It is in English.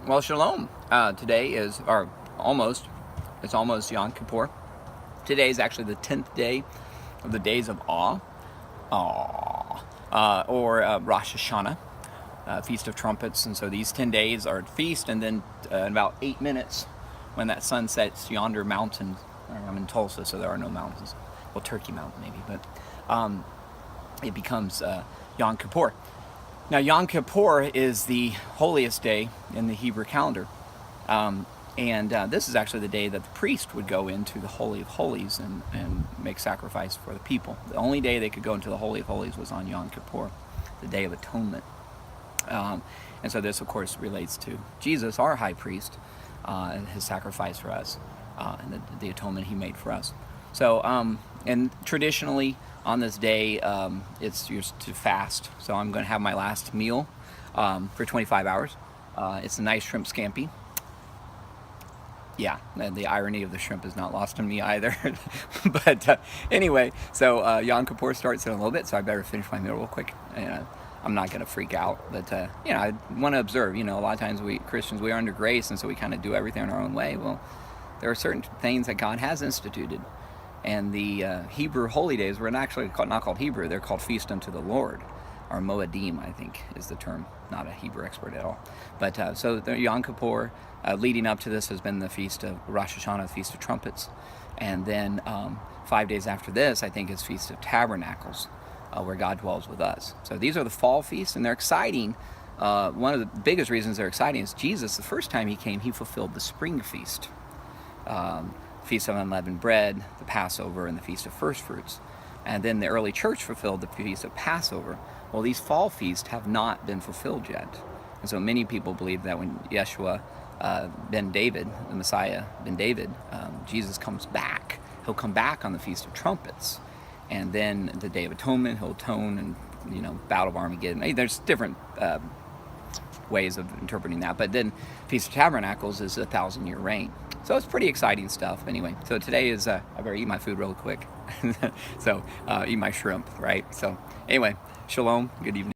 Well, shalom. Today is, or almost, it's almost Yom Kippur. Today is actually the 10th day of the days of awe, or Rosh Hashanah, Feast of Trumpets. And so these 10 days are feast, and then in about 8 minutes, when that sun sets yonder mountain, I'm in Tulsa, so there are no mountains. Well, Turkey Mountain maybe, but it becomes Yom Kippur. Now, Yom Kippur is the holiest day in the Hebrew calendar. And this is actually the day that the priest would go into the Holy of Holies and make sacrifice for the people. The only day they could go into the Holy of Holies was on Yom Kippur, the Day of Atonement. And so this, of course, relates to Jesus, our high priest, and his sacrifice for us, and the atonement he made for us. So, and traditionally on this day, it's used to fast. So I'm going to have my last meal for 25 hours. It's a nice shrimp scampi. Yeah, the irony of the shrimp is not lost on me either. But anyway, so Yom Kippur starts in a little bit, so I better finish my meal real quick. I'm not going to freak out, but I want to observe. A lot of times we Christians, we are under grace, and so we kind of do everything in our own way. Well, there are certain things that God has instituted, and the Hebrew holy days were not called Hebrew; they're called Feast unto the Lord, or Moedim, I think is the term. Not a Hebrew expert at all, but so the Yom Kippur, leading up to this, has been the Feast of Rosh Hashanah, the Feast of Trumpets, and then 5 days after this, I think, is Feast of Tabernacles, where God dwells with us. So these are the fall feasts, and they're exciting. One of the biggest reasons they're exciting is Jesus, the first time he came, he fulfilled the spring feast, Feast of Unleavened Bread, the Passover, and the Feast of First Fruits. And then the early church fulfilled the Feast of Passover. Well, these fall feasts have not been fulfilled yet. And so many people believe that when Yeshua ben David, the Messiah ben David, Jesus comes back, he'll come back on the Feast of Trumpets. And then the Day of Atonement, he'll atone, and Battle of Armageddon. There's different ways of interpreting that. But then Feast of Tabernacles is a 1,000-year reign. So it's pretty exciting stuff. Anyway, so today is, I better eat my food real quick. So eat my shrimp, right? So anyway, shalom, good evening.